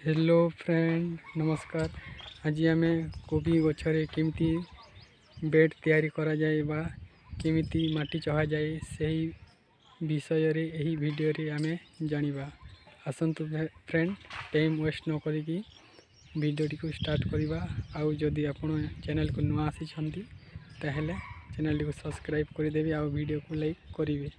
Hello friend नमस्कार। आज आम कोबी गछरे केमिति बेड तैयारी करा जाए बा केमिति माटी चढ़ा जाए सही विषय रे यही वीडियो रे आमे जानिबा। आसंतु फ्रेंड टाइम वेस्ट न करिकी वीडियो को स्टार्ट करिबा। आउ जदि आपण चैनल को नुआ आसी छंती ताहेले चैनल को सब्सक्राइब कर देबे आउ वीडियो को लाइक करिवे।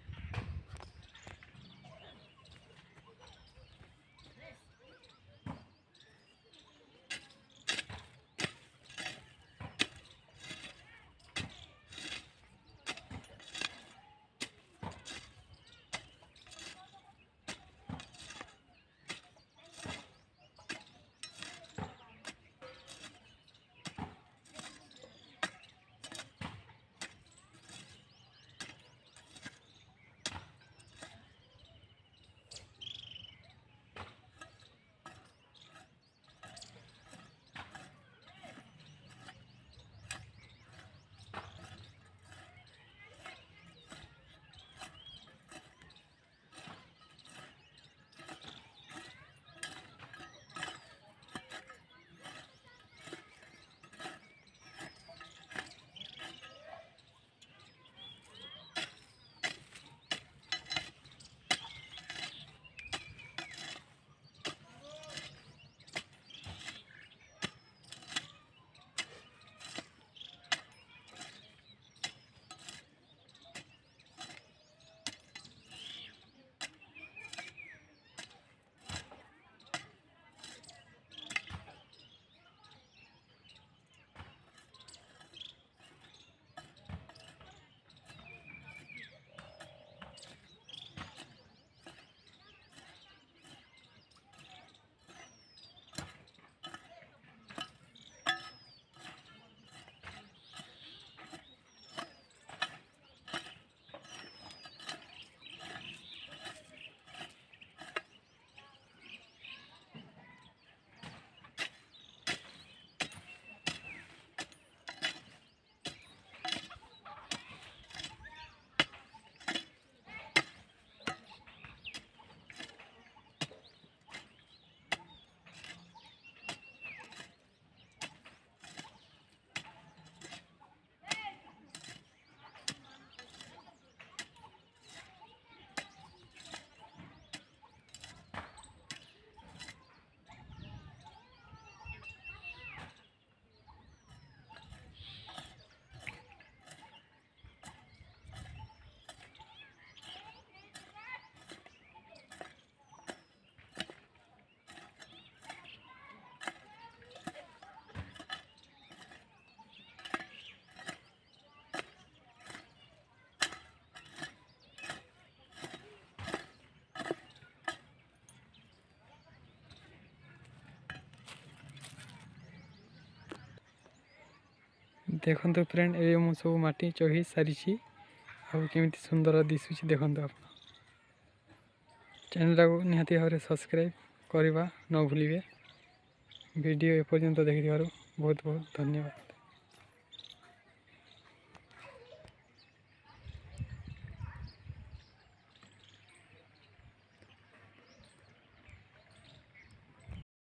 देखो फ्रेंड ए मु सब माटी चढ़ी सारी केमिति सुंदर दिशुची। देखो आप चैनल को निहाती भाव सब्सक्राइब करने न भूलिए। वीडियो एपर्यंत देखिथिबारु बहुत बहुत धन्यवाद।